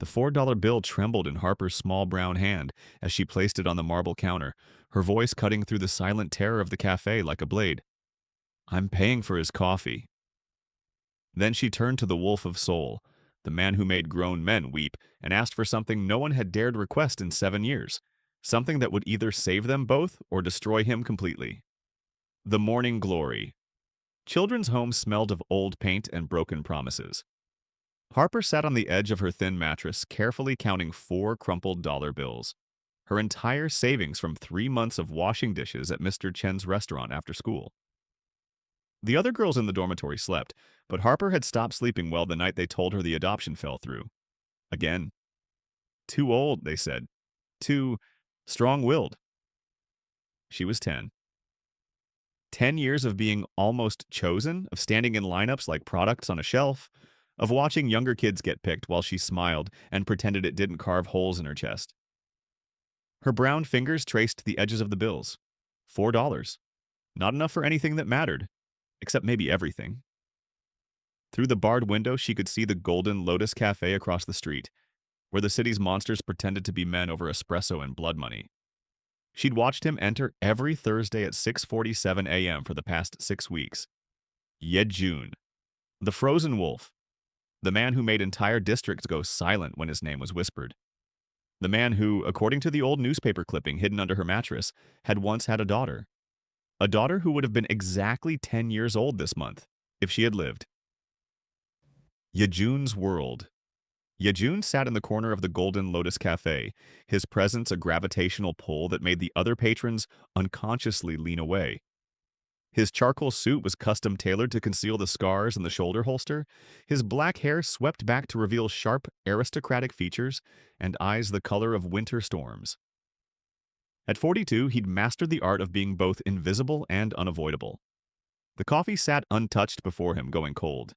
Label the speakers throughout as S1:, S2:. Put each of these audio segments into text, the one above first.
S1: The $4 bill trembled in Harper's small brown hand as she placed it on the marble counter, her voice cutting through the silent terror of the cafe like a blade. I'm paying for his coffee. Then she turned to the Wolf of Seoul, the man who made grown men weep, and asked for something no one had dared request in 7 years, something that would either save them both or destroy him completely. The morning glory. Children's homes smelled of old paint and broken promises. Harper sat on the edge of her thin mattress, carefully counting 4 crumpled dollar bills. Her entire savings from 3 months of washing dishes at Mr. Chen's restaurant after school. The other girls in the dormitory slept, but Harper had stopped sleeping well the night they told her the adoption fell through. Again. Too old, they said. Too strong-willed. She was 10. 10 years of being almost chosen, of standing in lineups like products on a shelf, of watching younger kids get picked while she smiled and pretended it didn't carve holes in her chest. Her brown fingers traced the edges of the bills. $4. Not enough for anything that mattered, except maybe everything. Through the barred window, she could see the Golden Lotus Cafe across the street, where the city's monsters pretended to be men over espresso and blood money. She'd watched him enter every Thursday at 6:47 a.m. for the past 6 weeks. Yejoon, the frozen wolf, the man who made entire districts go silent when his name was whispered. The man who, according to the old newspaper clipping hidden under her mattress, had once had a daughter. A daughter who would have been exactly 10 years old this month, if she had lived. Yejoon's world. Yejoon sat in the corner of the Golden Lotus Cafe, his presence a gravitational pull that made the other patrons unconsciously lean away. His charcoal suit was custom-tailored to conceal the scars in the shoulder holster, his black hair swept back to reveal sharp, aristocratic features and eyes the color of winter storms. At 42, he'd mastered the art of being both invisible and unavoidable. The coffee sat untouched before him, going cold.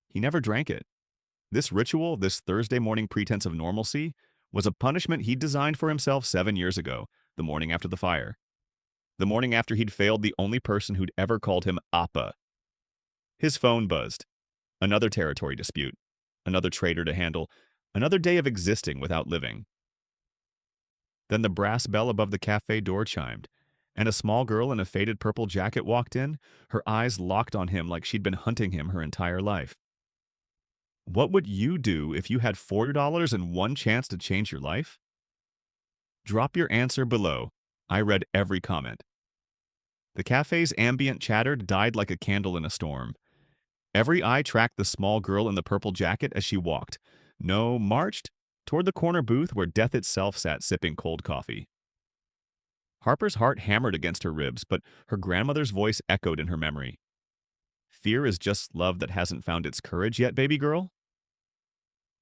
S1: He never drank it. This ritual, this Thursday morning pretense of normalcy, was a punishment he'd designed for himself 7 years ago, the morning after the fire. The morning after he'd failed the only person who'd ever called him Appa. His phone buzzed. Another territory dispute. Another traitor to handle. Another day of existing without living. Then the brass bell above the cafe door chimed, and a small girl in a faded purple jacket walked in, her eyes locked on him like she'd been hunting him her entire life. What would you do if you had $40 and one chance to change your life? Drop your answer below. I read every comment. The cafe's ambient chatter died like a candle in a storm. Every eye tracked the small girl in the purple jacket as she walked. No, marched toward the corner booth where death itself sat sipping cold coffee. Harper's heart hammered against her ribs, but her grandmother's voice echoed in her memory. Fear is just love that hasn't found its courage yet, baby girl?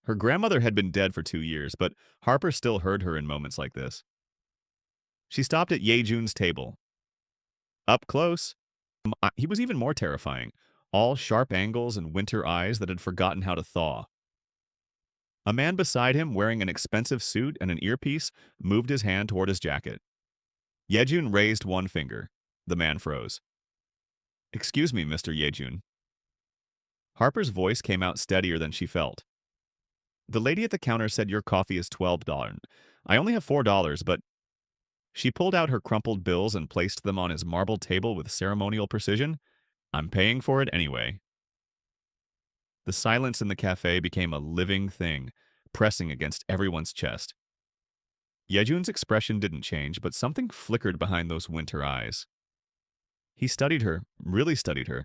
S1: Her grandmother had been dead for 2 years, but Harper still heard her in moments like this. She stopped at Yejoon's table. Up close, he was even more terrifying, all sharp angles and winter eyes that had forgotten how to thaw. A man beside him, wearing an expensive suit and an earpiece, moved his hand toward his jacket. Yejoon raised one finger. The man froze. Excuse me, Mr. Yejoon. Harper's voice came out steadier than she felt. The lady at the counter said your coffee is $12. I only have $4, but... She pulled out her crumpled bills and placed them on his marble table with ceremonial precision. I'm paying for it anyway. The silence in the cafe became a living thing, pressing against everyone's chest. Yejoon's expression didn't change, but something flickered behind those winter eyes. He studied her, really studied her,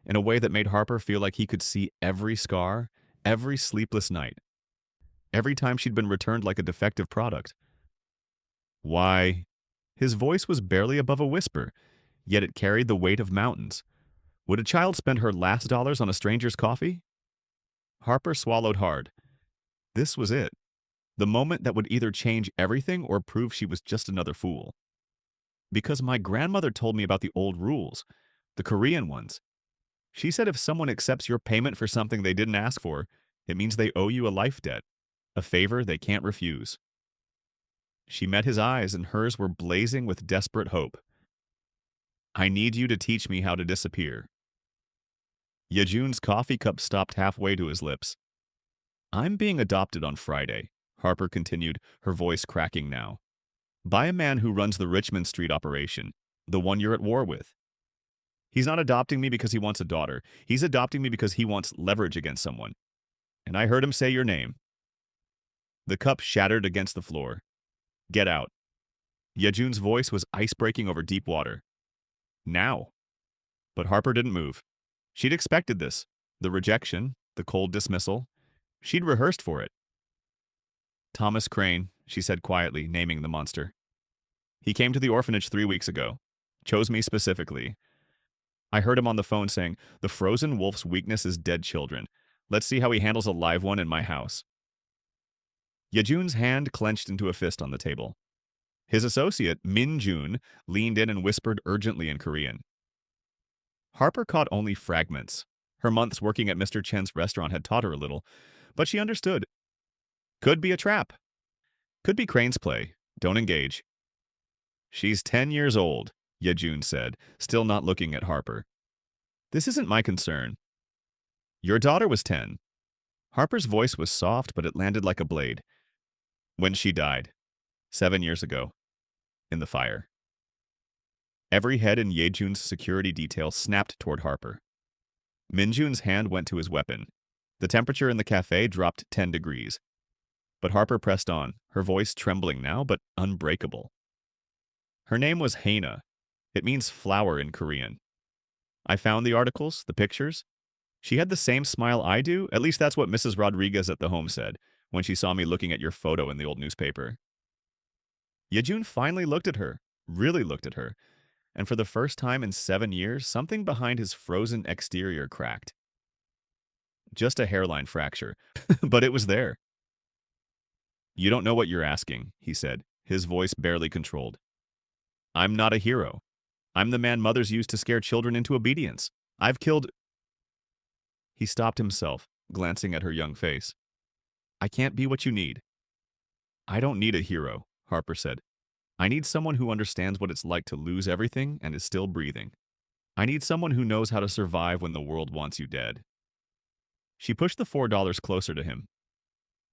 S1: in a way that made Harper feel like he could see every scar, every sleepless night, every time she'd been returned like a defective product. Why? His voice was barely above a whisper, yet it carried the weight of mountains. Would a child spend her last dollars on a stranger's coffee? Harper swallowed hard. This was it. The moment that would either change everything or prove she was just another fool. Because my grandmother told me about the old rules, the Korean ones. She said if someone accepts your payment for something they didn't ask for, it means they owe you a life debt, a favor they can't refuse. She met his eyes, and hers were blazing with desperate hope. I need you to teach me how to disappear. Yejoon's coffee cup stopped halfway to his lips. I'm being adopted on Friday, Harper continued, her voice cracking now. By a man who runs the Richmond Street operation, the one you're at war with. He's not adopting me because he wants a daughter. He's adopting me because he wants leverage against someone. And I heard him say your name. The cup shattered against the floor. Get out. Yejoon's voice was ice-breaking over deep water. Now. But Harper didn't move. She'd expected this. The rejection, the cold dismissal. She'd rehearsed for it. Thomas Crane, she said quietly, naming the monster. He came to the orphanage 3 weeks ago. Chose me specifically. I heard him on the phone saying, the frozen wolf's weakness is dead children. Let's see how he handles a live one in my house. Yejoon's hand clenched into a fist on the table. His associate, Min Joon, leaned in and whispered urgently in Korean. Harper caught only fragments. Her months working at Mr. Chen's restaurant had taught her a little, but she understood. Could be a trap. Could be Crane's play. Don't engage. She's 10 years old, Yejoon said, still not looking at Harper. This isn't my concern. Your daughter was 10. Harper's voice was soft, but it landed like a blade. When she died. 7 years ago. In the fire. Every head in Yejoon's security detail snapped toward Harper. Minjun's hand went to his weapon. The temperature in the café dropped 10 degrees. But Harper pressed on, her voice trembling now, but unbreakable. Her name was Haina. It means flower in Korean. I found the articles, the pictures. She had the same smile I do, at least that's what Mrs. Rodriguez at the home said, when she saw me looking at your photo in the old newspaper. Yejoon finally looked at her, really looked at her, and for the first time in 7 years, something behind his frozen exterior cracked. Just a hairline fracture, but it was there. You don't know what you're asking, he said, his voice barely controlled. I'm not a hero. I'm the man mothers use to scare children into obedience. I've killed... He stopped himself, glancing at her young face. I can't be what you need. I don't need a hero, Harper said. I need someone who understands what it's like to lose everything and is still breathing. I need someone who knows how to survive when the world wants you dead. She pushed the $4 closer to him.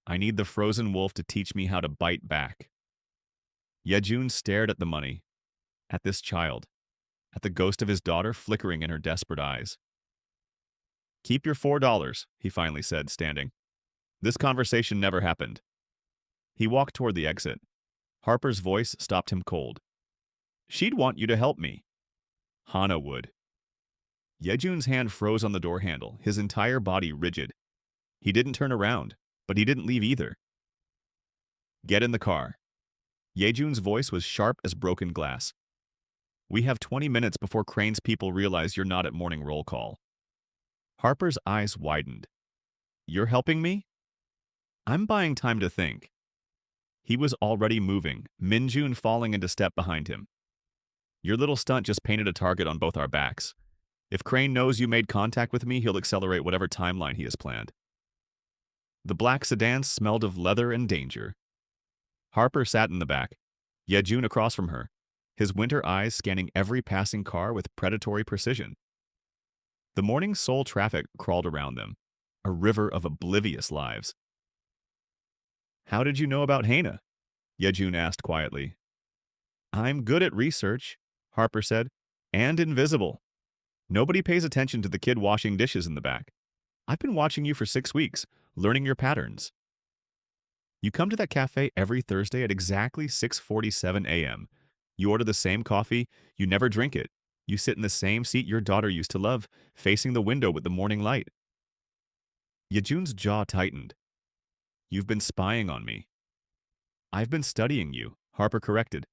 S1: I need the frozen wolf to teach me how to bite back. Yejoon stared at the money, at this child, at the ghost of his daughter flickering in her desperate eyes. Keep your $4, he finally said, standing. This conversation never happened. He walked toward the exit. Harper's voice stopped him cold. She'd want you to help me. Hana would. Yejoon's hand froze on the door handle, his entire body rigid. He didn't turn around, but he didn't leave either. Get in the car. Yejoon's voice was sharp as broken glass. We have 20 minutes before Crane's people realize you're not at morning roll call. Harper's eyes widened. You're helping me? I'm buying time to think. He was already moving, Minjun falling into step behind him. Your little stunt just painted a target on both our backs. If Crane knows you made contact with me, he'll accelerate whatever timeline he has planned. The black sedan smelled of leather and danger. Harper sat in the back, Yejoon across from her, his winter eyes scanning every passing car with predatory precision. The morning Seoul traffic crawled around them, a river of oblivious lives. How did you know about Haina? Yejoon asked quietly. I'm good at research, Harper said, and invisible. Nobody pays attention to the kid washing dishes in the back. I've been watching you for 6 weeks, learning your patterns. You come to that cafe every Thursday at exactly 6:47 a.m. You order the same coffee, you never drink it. You sit in the same seat your daughter used to love, facing the window with the morning light. Yejoon's jaw tightened. You've been spying on me. I've been studying you, Harper corrected.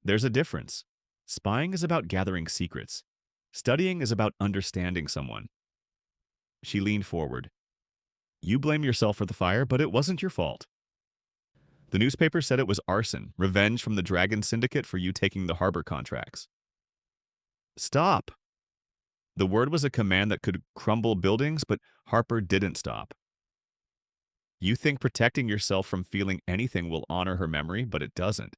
S1: There's a difference. Spying is about gathering secrets. Studying is about understanding someone. She leaned forward. You blame yourself for the fire, but it wasn't your fault. The newspaper said it was arson, revenge from the Dragon Syndicate for you taking the harbor contracts. Stop! The word was a command that could crumble buildings, but Harper didn't stop. You think protecting yourself from feeling anything will honor her memory, but it doesn't.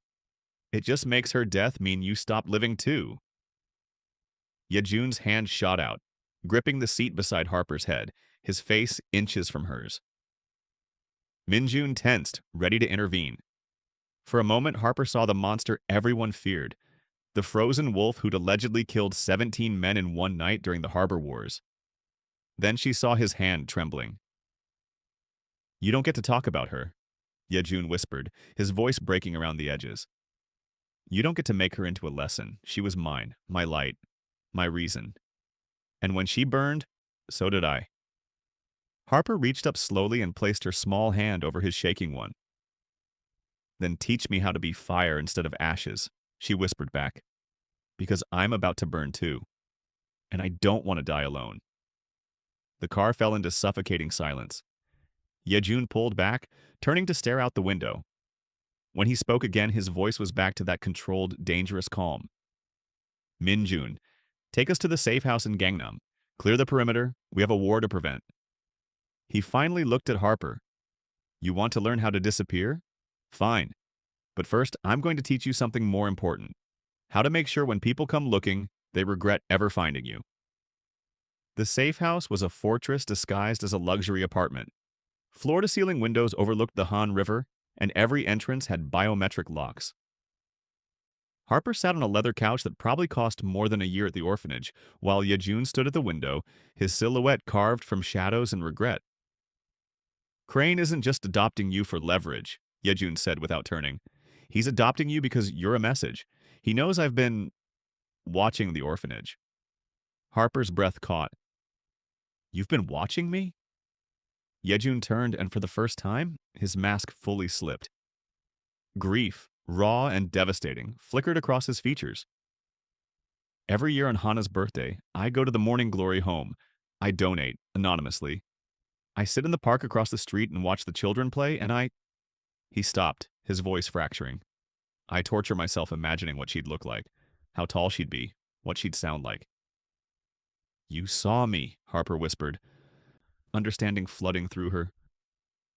S1: It just makes her death mean you stop living too. Yejoon's hand shot out, gripping the seat beside Harper's head, his face inches from hers. Minjun tensed, ready to intervene. For a moment, Harper saw the monster everyone feared, the frozen wolf who'd allegedly killed 17 men in one night during the Harbor Wars. Then she saw his hand trembling. You don't get to talk about her, Yejoon whispered, his voice breaking around the edges. You don't get to make her into a lesson. She was mine, my light, my reason. And when she burned, so did I. Harper reached up slowly and placed her small hand over his shaking one. Then teach me how to be fire instead of ashes, she whispered back. Because I'm about to burn too. And I don't want to die alone. The car fell into suffocating silence. Yejoon pulled back, turning to stare out the window. When he spoke again, his voice was back to that controlled, dangerous calm. Minjun, take us to the safe house in Gangnam. Clear the perimeter. We have a war to prevent. He finally looked at Harper. You want to learn how to disappear? Fine. But first, I'm going to teach you something more important. How to make sure when people come looking, they regret ever finding you. The safe house was a fortress disguised as a luxury apartment. Floor-to-ceiling windows overlooked the Han River, and every entrance had biometric locks. Harper sat on a leather couch that probably cost more than a year at the orphanage, while Yejoon stood at the window, his silhouette carved from shadows and regret. Crane isn't just adopting you for leverage, Yejoon said without turning. He's adopting you because you're a message. He knows I've been watching the orphanage. Harper's breath caught. You've been watching me? Yejoon turned, and for the first time, his mask fully slipped. Grief, raw and devastating, flickered across his features. Every year on Hana's birthday, I go to the Morning Glory home. I donate, anonymously. I sit in the park across the street and watch the children play, and I... He stopped, his voice fracturing. I torture myself imagining what she'd look like, how tall she'd be, what she'd sound like. You saw me, Harper whispered, understanding flooding through her.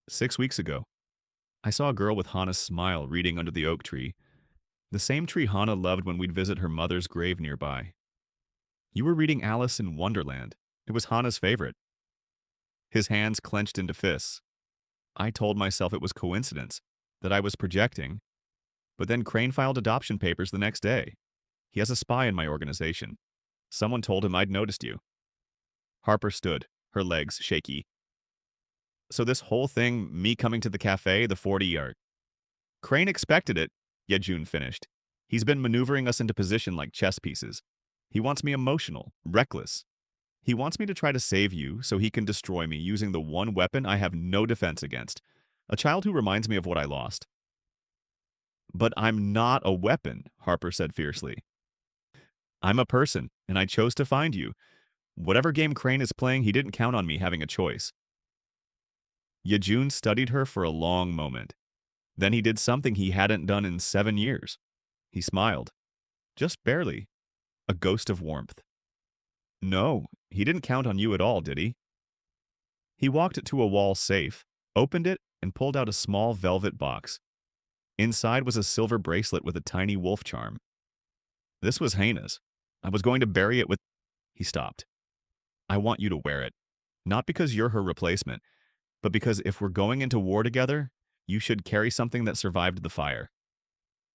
S1: 6 weeks ago, I saw a girl with Hana's smile reading under the oak tree, the same tree Hana loved when we'd visit her mother's grave nearby. You were reading Alice in Wonderland. It was Hana's favorite. His hands clenched into fists. I told myself it was coincidence, that I was projecting, but then Crane filed adoption papers the next day. He has a spy in my organization. Someone told him I'd noticed you. Harper stood, her legs shaky. So this whole thing, me coming to the café, the 40-yard. Crane expected it, Yejoon finished. He's been maneuvering us into position like chess pieces. He wants me emotional, reckless. He wants me to try to save you so he can destroy me using the one weapon I have no defense against. A child who reminds me of what I lost. But I'm not a weapon, Harper said fiercely. I'm a person, and I chose to find you. Whatever game Crane is playing, he didn't count on me having a choice. Yejoon studied her for a long moment. Then he did something he hadn't done in 7 years. He smiled. Just barely. A ghost of warmth. No, he didn't count on you at all, did he? He walked to a wall safe, opened it, and pulled out a small velvet box. Inside was a silver bracelet with a tiny wolf charm. This was Hana's. I was going to bury it with... He stopped. I want you to wear it. Not because you're her replacement, but because if we're going into war together, you should carry something that survived the fire.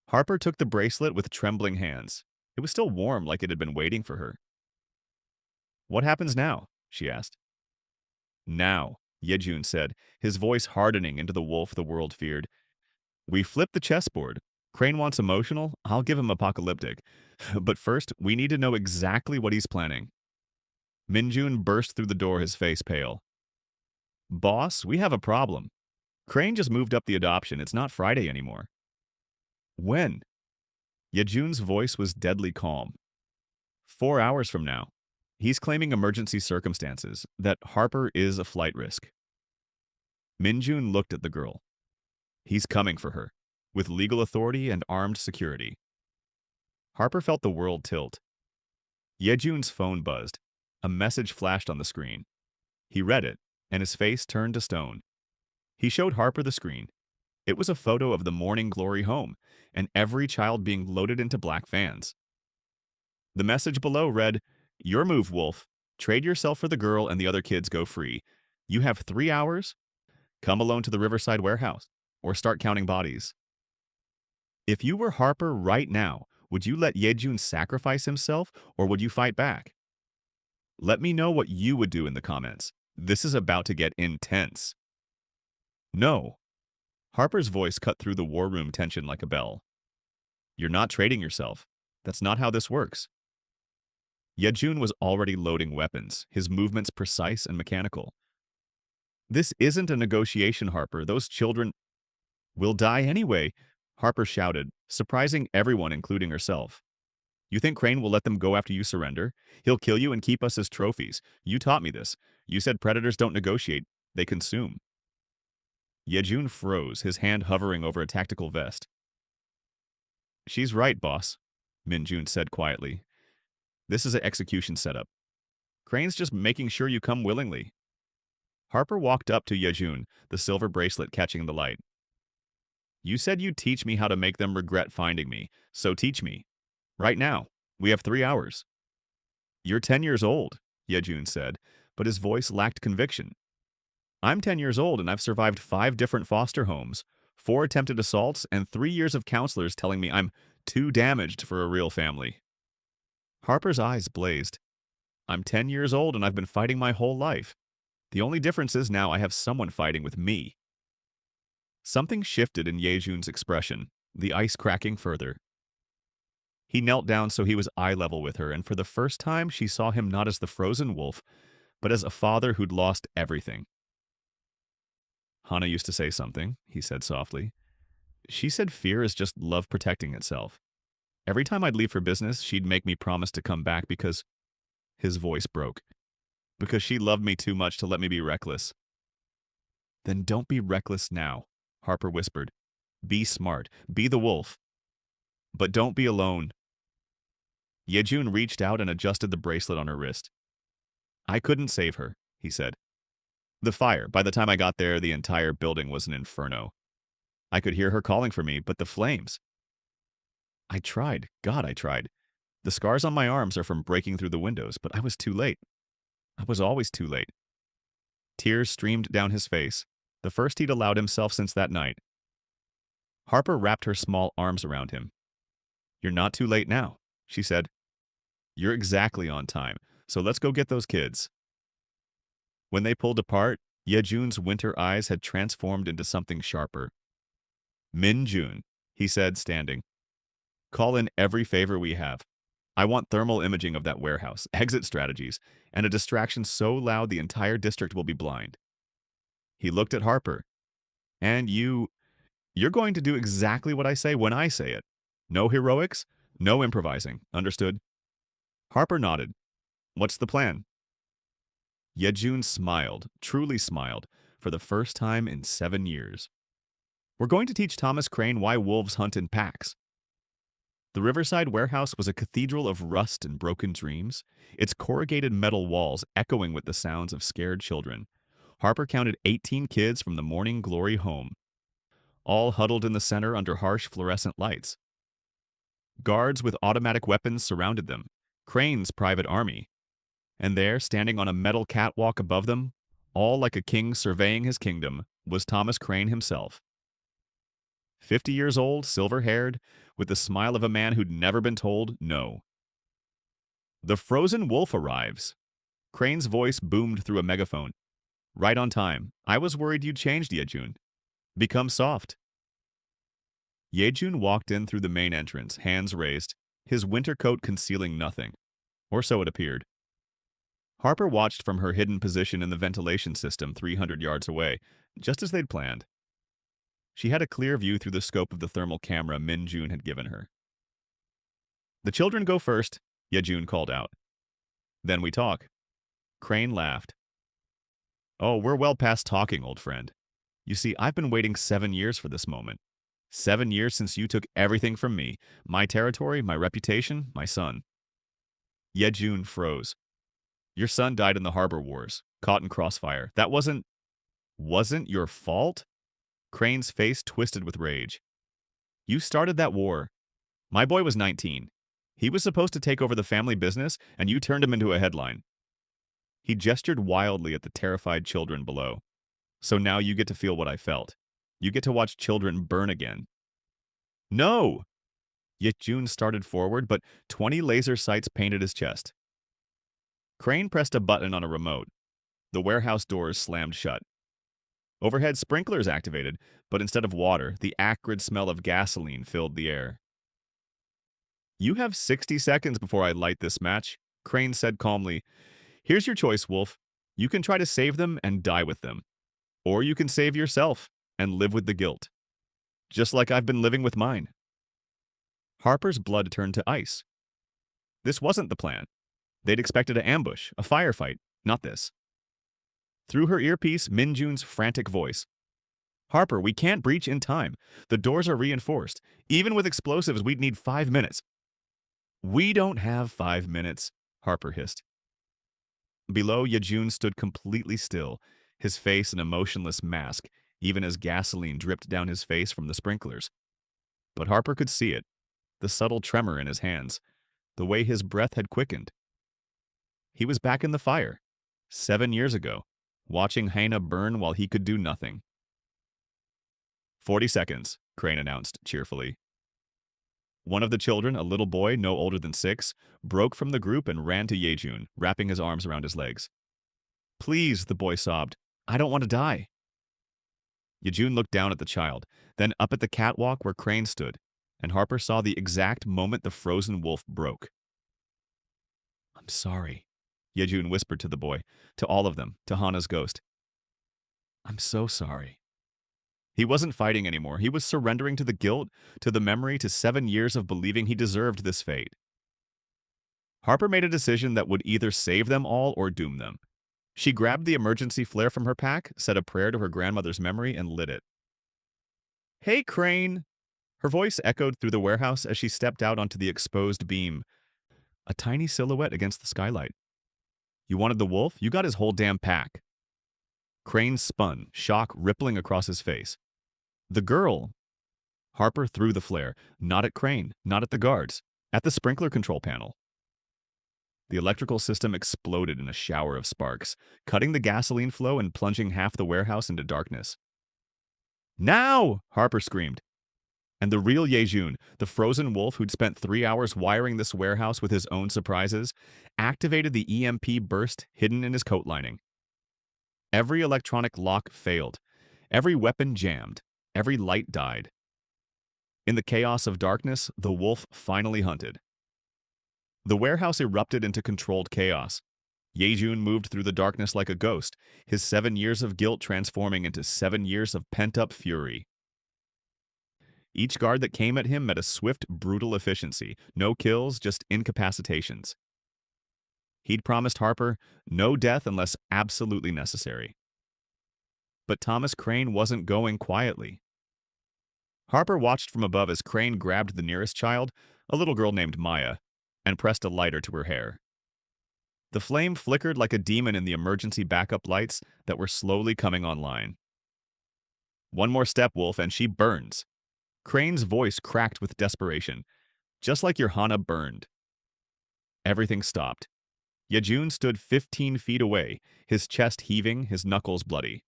S1: Harper took the bracelet with trembling hands. It was still warm, like it had been waiting for her. What happens now? She asked. Now, Yejoon said, his voice hardening into the wolf the world feared. We flip the chessboard. Crane wants emotional, I'll give him apocalyptic. But first, we need to know exactly what he's planning. Minjun burst through the door, his face pale. Boss, we have a problem. Crane just moved up the adoption. It's not Friday anymore. When? Yejoon's voice was deadly calm. 4 hours from now. He's claiming emergency circumstances, that Harper is a flight risk. Minjun looked at the girl. He's coming for her, with legal authority and armed security. Harper felt the world tilt. Yejoon's phone buzzed. A message flashed on the screen. He read it, and his face turned to stone. He showed Harper the screen. It was a photo of the Morning Glory home, and every child being loaded into black vans. The message below read, Your move, Wolf. Trade yourself for the girl and the other kids go free. You have 3 hours. Come alone to the Riverside warehouse, or start counting bodies. If you were Harper right now, would you let Yejoon sacrifice himself, or would you fight back? Let me know what you would do in the comments. This is about to get intense. No. Harper's voice cut through the war room tension like a bell. You're not trading yourself. That's not how this works. Yejoon was already loading weapons, his movements precise and mechanical. This isn't a negotiation, Harper. Those children will die anyway, Harper shouted, surprising everyone, including herself. You think Crane will let them go after you surrender? He'll kill you and keep us as trophies. You taught me this. You said predators don't negotiate, they consume. Yejoon froze, his hand hovering over a tactical vest. She's right, boss, Minjun said quietly. This is an execution setup. Crane's just making sure you come willingly. Harper walked up to Yejoon, the silver bracelet catching the light. You said you'd teach me how to make them regret finding me, so teach me. Right now. We have 3 hours. You're 10 years old, Yejoon said, but his voice lacked conviction. I'm 10 years old and I've survived 5 different foster homes, 4 attempted assaults, and 3 years of counselors telling me I'm too damaged for a real family. Harper's eyes blazed. I'm 10 years old and I've been fighting my whole life. The only difference is now I have someone fighting with me. Something shifted in Yejoon's expression, the ice cracking further. He knelt down so he was eye level with her, and for the first time she saw him not as the frozen wolf, but as a father who'd lost everything. Hana used to say something, he said softly. She said fear is just love protecting itself. Every time I'd leave for business, she'd make me promise to come back because... His voice broke. Because she loved me too much to let me be reckless. Then don't be reckless now, Harper whispered. Be smart. Be the wolf. But don't be alone. Yejoon reached out and adjusted the bracelet on her wrist. I couldn't save her, he said. The fire, by the time I got there, the entire building was an inferno. I could hear her calling for me, but the flames... I tried. God, I tried. The scars on my arms are from breaking through the windows, but I was too late. I was always too late. Tears streamed down his face, the first he'd allowed himself since that night. Harper wrapped her small arms around him. You're not too late now, she said. You're exactly on time, so let's go get those kids. When they pulled apart, Yejoon's winter eyes had transformed into something sharper. Minjun, he said, standing. Call in every favor we have. I want thermal imaging of that warehouse, exit strategies, and a distraction so loud the entire district will be blind. He looked at Harper. And you're going to do exactly what I say when I say it. No heroics, no improvising. Understood? Harper nodded. What's the plan? Yejoon smiled, truly smiled, for the first time in 7 years. We're going to teach Thomas Crane why wolves hunt in packs. The Riverside warehouse was a cathedral of rust and broken dreams, its corrugated metal walls echoing with the sounds of scared children. Harper counted 18 kids from the Morning Glory home, all huddled in the center under harsh fluorescent lights. Guards with automatic weapons surrounded them, Crane's private army. And there, standing on a metal catwalk above them, all like a king surveying his kingdom, was Thomas Crane himself. 50 years old, silver-haired, with the smile of a man who'd never been told no. The frozen wolf arrives. Crane's voice boomed through a megaphone. Right on time. I was worried you'd changed, Yejoon. Become soft. Yejoon walked in through the main entrance, hands raised, his winter coat concealing nothing. Or so it appeared. Harper watched from her hidden position in the ventilation system 300 yards away, just as they'd planned. She had a clear view through the scope of the thermal camera Minjun had given her. The children go first, Yejoon called out. Then we talk. Crane laughed. Oh, we're well past talking, old friend. You see, I've been waiting 7 years for this moment. 7 years since you took everything from me. My territory, my reputation, my son. Yejoon froze. Your son died in the Harbor Wars, caught in crossfire. That wasn't your fault? Crane's face twisted with rage. You started that war. My boy was 19. He was supposed to take over the family business, and you turned him into a headline. He gestured wildly at the terrified children below. So now you get to feel what I felt. You get to watch children burn again. No! Yejoon started forward, but 20 laser sights painted his chest. Crane pressed a button on a remote. The warehouse doors slammed shut. Overhead sprinklers activated, but instead of water, the acrid smell of gasoline filled the air. You have 60 seconds before I light this match, Crane said calmly. Here's your choice, Wolf. You can try to save them and die with them. Or you can save yourself and live with the guilt. Just like I've been living with mine. Harper's blood turned to ice. This wasn't the plan. They'd expected an ambush, a firefight, not this. Through her earpiece, Minjun's frantic voice. Harper, we can't breach in time. The doors are reinforced. Even with explosives, we'd need 5 minutes. We don't have 5 minutes, Harper hissed. Below, Yejoon stood completely still, his face an emotionless mask, even as gasoline dripped down his face from the sprinklers. But Harper could see it, the subtle tremor in his hands, the way his breath had quickened. He was back in the fire, 7 years ago, watching Haina burn while he could do nothing. 40 seconds, Crane announced cheerfully. One of the children, a little boy no older than 6, broke from the group and ran to Yejoon, wrapping his arms around his legs. Please, the boy sobbed. I don't want to die. Yejoon looked down at the child, then up at the catwalk where Crane stood, and Harper saw the exact moment the frozen wolf broke. I'm sorry, Yejoon whispered to the boy, to all of them, to Hana's ghost. I'm so sorry. He wasn't fighting anymore. He was surrendering to the guilt, to the memory, to 7 years of believing he deserved this fate. Harper made a decision that would either save them all or doom them. She grabbed the emergency flare from her pack, said a prayer to her grandmother's memory, and lit it. Hey, Crane! Her voice echoed through the warehouse as she stepped out onto the exposed beam, a tiny silhouette against the skylight. You wanted the wolf? You got his whole damn pack. Crane spun, shock rippling across his face. The girl! Harper threw the flare, not at Crane, not at the guards, at the sprinkler control panel. The electrical system exploded in a shower of sparks, cutting the gasoline flow and plunging half the warehouse into darkness. Now! Harper screamed. And the real Yejoon, the frozen wolf who'd spent 3 hours wiring this warehouse with his own surprises, activated the EMP burst hidden in his coat lining. Every electronic lock failed. Every weapon jammed. Every light died. In the chaos of darkness, the wolf finally hunted. The warehouse erupted into controlled chaos. Yejoon moved through the darkness like a ghost, his 7 years of guilt transforming into 7 years of pent-up fury. Each guard that came at him met a swift, brutal efficiency. No kills, just incapacitations. He'd promised Harper no death unless absolutely necessary. But Thomas Crane wasn't going quietly. Harper watched from above as Crane grabbed the nearest child, a little girl named Maya, and pressed a lighter to her hair. The flame flickered like a demon in the emergency backup lights that were slowly coming online. One more step, Wolf, and she burns. Crane's voice cracked with desperation, just like your Hana burned. Everything stopped. Yejoon stood 15 feet away, his chest heaving, his knuckles bloody.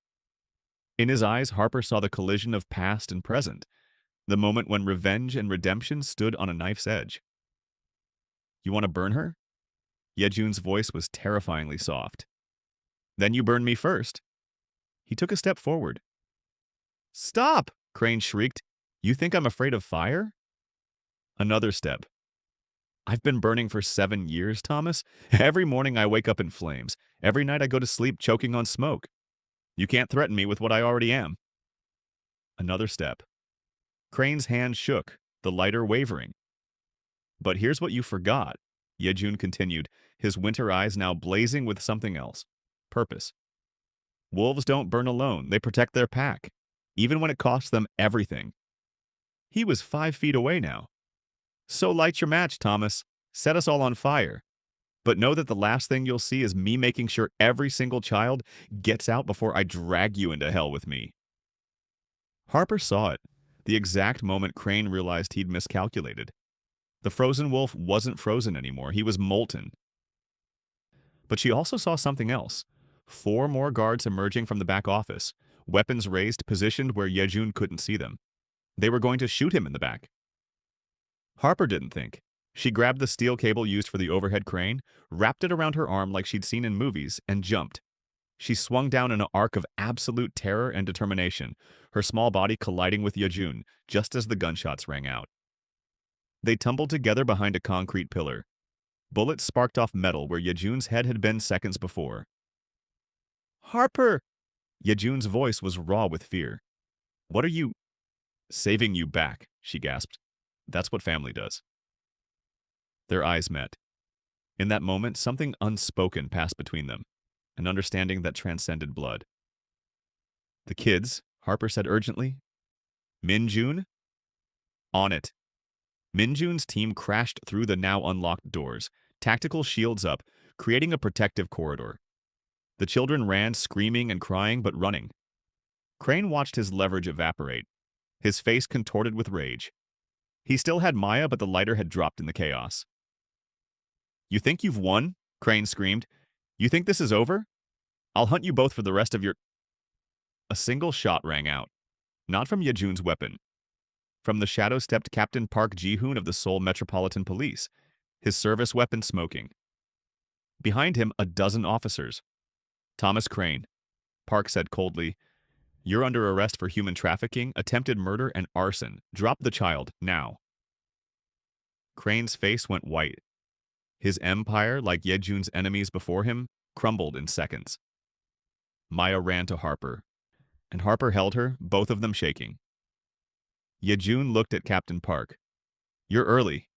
S1: In his eyes, Harper saw the collision of past and present, the moment when revenge and redemption stood on a knife's edge. You want to burn her? Yejoon's voice was terrifyingly soft. Then you burn me first. He took a step forward. Stop! Crane shrieked. You think I'm afraid of fire? Another step. I've been burning for 7 years, Thomas. Every morning I wake up in flames. Every night I go to sleep choking on smoke. You can't threaten me with what I already am. Another step. Crane's hand shook, the lighter wavering. But here's what you forgot, Yejoon continued, his winter eyes now blazing with something else. Purpose. Wolves don't burn alone. They protect their pack, even when it costs them everything. He was 5 feet away now. So light your match, Thomas. Set us all on fire. But know that the last thing you'll see is me making sure every single child gets out before I drag you into hell with me. Harper saw it, the exact moment Crane realized he'd miscalculated. The frozen wolf wasn't frozen anymore. He was molten. But she also saw something else. 4 more guards emerging from the back office, weapons raised, positioned where Yejoon couldn't see them. They were going to shoot him in the back. Harper didn't think. She grabbed the steel cable used for the overhead crane, wrapped it around her arm like she'd seen in movies, and jumped. She swung down in an arc of absolute terror and determination, her small body colliding with Yejoon just as the gunshots rang out. They tumbled together behind a concrete pillar. Bullets sparked off metal where Yejoon's head had been seconds before. "Harper!" Yejoon's voice was raw with fear. "What are you—" "Saving you back," she gasped. "That's what family does." Their eyes met. In that moment, something unspoken passed between them, an understanding that transcended blood. "The kids," Harper said urgently. "Minjoon?" "On it." Minjoon's team crashed through the now unlocked doors, tactical shields up, creating a protective corridor. The children ran, screaming and crying, but running. Crane watched his leverage evaporate, his face contorted with rage. He still had Maya, but the lighter had dropped in the chaos. "You think you've won?" Crane screamed. "You think this is over? I'll hunt you both for the rest of your—" A single shot rang out, not from Yejoon's weapon. From the shadow-stepped Captain Park Ji-hoon of the Seoul Metropolitan Police, his service weapon smoking. Behind him, a dozen officers. "Thomas Crane," Park said coldly, "you're under arrest for human trafficking, attempted murder, and arson. Drop the child, now." Crane's face went white. His empire, like Yejoon's enemies before him, crumbled in seconds. Maya ran to Harper, and Harper held her, both of them shaking. Yejoon looked at Captain Park. "You're early."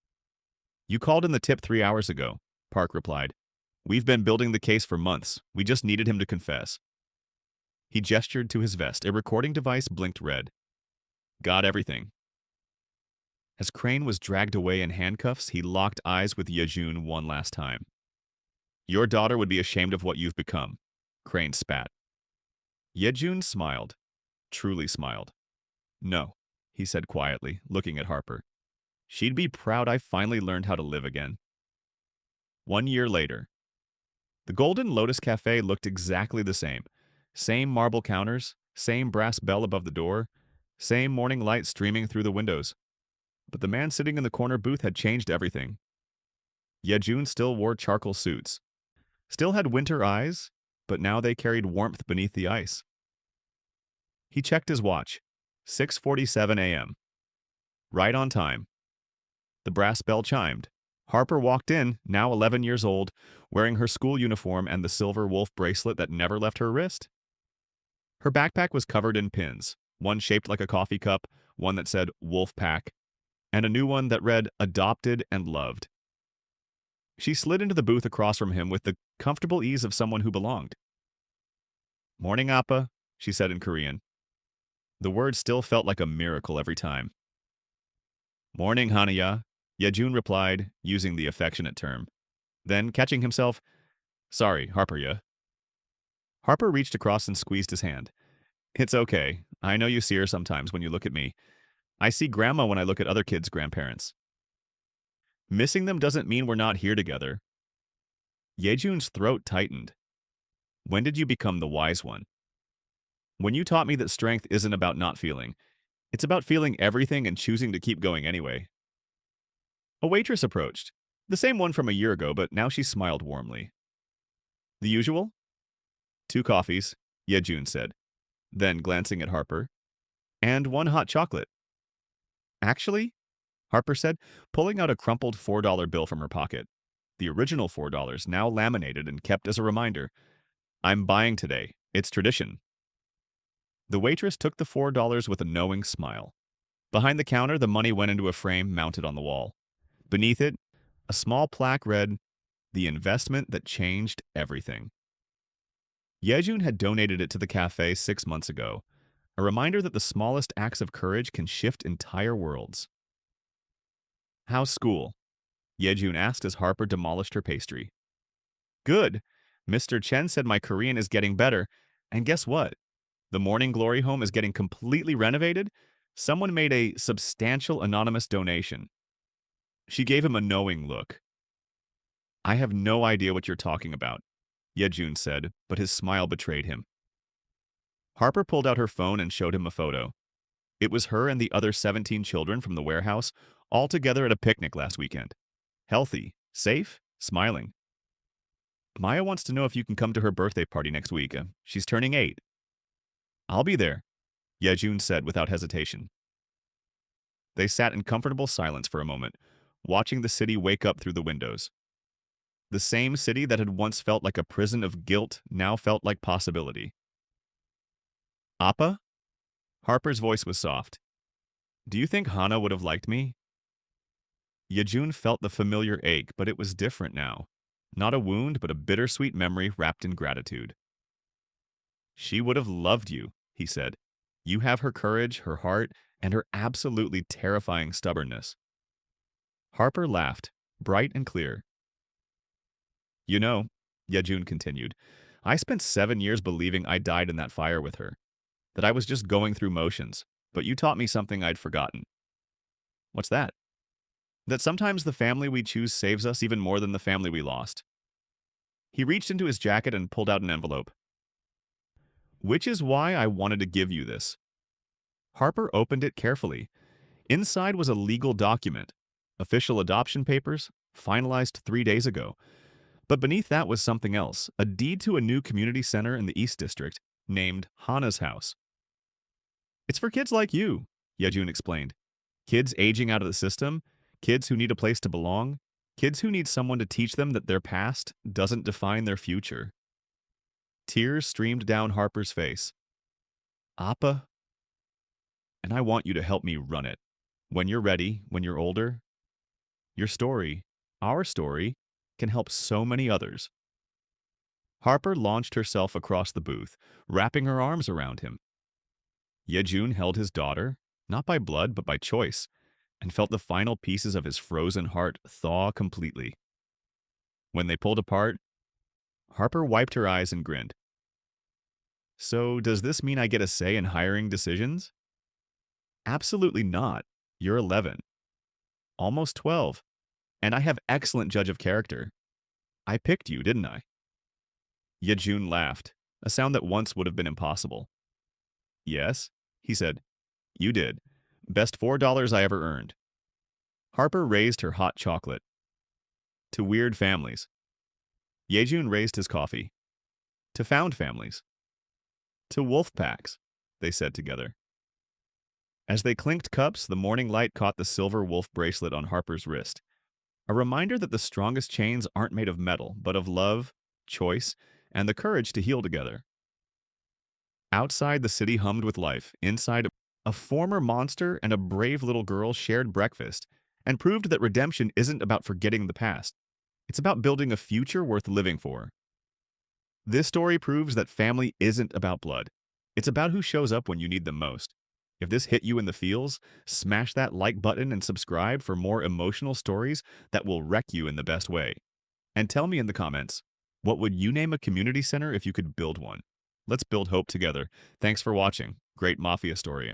S1: "You called in the tip 3 hours ago," Park replied. "We've been building the case for months. We just needed him to confess." He gestured to his vest. A recording device blinked red. "Got everything." As Crane was dragged away in handcuffs, he locked eyes with Yejoon one last time. "Your daughter would be ashamed of what you've become," Crane spat. Yejoon smiled. Truly smiled. "No," he said quietly, looking at Harper. "She'd be proud I finally learned how to live again." 1 year later. The Golden Lotus Café looked exactly the same. Same marble counters, same brass bell above the door, same morning light streaming through the windows. But the man sitting in the corner booth had changed everything. Yejoon still wore charcoal suits, still had winter eyes, but now they carried warmth beneath the ice. He checked his watch. 6:47 a.m. Right on time. The brass bell chimed. Harper walked in, now 11 years old, wearing her school uniform and the silver wolf bracelet that never left her wrist. Her backpack was covered in pins, one shaped like a coffee cup, one that said Wolf Pack, and a new one that read Adopted and Loved. She slid into the booth across from him with the comfortable ease of someone who belonged. "Morning, Appa," she said in Korean. The word still felt like a miracle every time. "Morning, Hanaya," Yejoon replied, using the affectionate term. Then, catching himself, "Sorry, Harper, ya." Harper reached across and squeezed his hand. "It's okay. I know you see her sometimes when you look at me. I see Grandma when I look at other kids' grandparents. Missing them doesn't mean we're not here together." Yejoon's throat tightened. "When did you become the wise one?" "When you taught me that strength isn't about not feeling. It's about feeling everything and choosing to keep going anyway." A waitress approached. The same one from a year ago, but now she smiled warmly. "The usual?" "2 coffees," Yejoon said. Then, glancing at Harper, "And 1 hot chocolate." "Actually," Harper said, pulling out a crumpled $4 bill from her pocket. The original $4, now laminated and kept as a reminder. "I'm buying today. It's tradition." The waitress took the $4 with a knowing smile. Behind the counter, the money went into a frame mounted on the wall. Beneath it, a small plaque read, "The investment that changed everything." Yejoon had donated it to the cafe 6 months ago, a reminder that the smallest acts of courage can shift entire worlds. "How's school?" Yejoon asked as Harper demolished her pastry. "Good. Mr. Chen said my Korean is getting better, and guess what? The Morning Glory home is getting completely renovated. Someone made a substantial anonymous donation." She gave him a knowing look. "I have no idea what you're talking about," Yejoon said, but his smile betrayed him. Harper pulled out her phone and showed him a photo. It was her and the other 17 children from the warehouse, all together at a picnic last weekend. Healthy, safe, smiling. Maya wants to know if you can come to her birthday party next week. She's turning 8. I'll be there, Yejoon said without hesitation. They sat in comfortable silence for a moment, watching the city wake up through the windows. The same city that had once felt like a prison of guilt now felt like possibility. Appa? Harper's voice was soft. Do you think Hana would have liked me? Yejoon felt the familiar ache, but it was different now. Not a wound, but a bittersweet memory wrapped in gratitude. She would have loved you, he said. You have her courage, her heart, and her absolutely terrifying stubbornness. Harper laughed, bright and clear. You know, Yejoon continued, I spent 7 years believing I died in that fire with her, that I was just going through motions, but you taught me something I'd forgotten. What's that? That sometimes the family we choose saves us even more than the family we lost. He reached into his jacket and pulled out an envelope. Which is why I wanted to give you this. Harper opened it carefully. Inside was a legal document, official adoption papers, finalized 3 days ago. But beneath that was something else, a deed to a new community center in the East District, named Hana's House. It's for kids like you, Yejoon explained. Kids aging out of the system, kids who need a place to belong, kids who need someone to teach them that their past doesn't define their future. Tears streamed down Harper's face. Appa? And I want you to help me run it. When you're ready, when you're older, your story, our story, can help so many others. Harper launched herself across the booth, wrapping her arms around him. Yejoon held his daughter, not by blood but by choice, and felt the final pieces of his frozen heart thaw completely. When they pulled apart, Harper wiped her eyes and grinned. So does this mean I get a say in hiring decisions? Absolutely not. You're 11. Almost 12. And I have excellent judge of character. I picked you, didn't I? Yejoon laughed, a sound that once would have been impossible. Yes, he said. You did. Best $4 I ever earned. Harper raised her hot chocolate. To weird families. Yejoon raised his coffee. To found families. To wolf packs, they said together. As they clinked cups, the morning light caught the silver wolf bracelet on Harper's wrist. A reminder that the strongest chains aren't made of metal, but of love, choice, and the courage to heal together. Outside, the city hummed with life. Inside, a former monster and a brave little girl shared breakfast and proved that redemption isn't about forgetting the past. It's about building a future worth living for. This story proves that family isn't about blood. It's about who shows up when you need them most. If this hit you in the feels, smash that like button and subscribe for more emotional stories that will wreck you in the best way. And tell me in the comments, what would you name a community center if you could build one? Let's build hope together. Thanks for watching. Great Mafia story.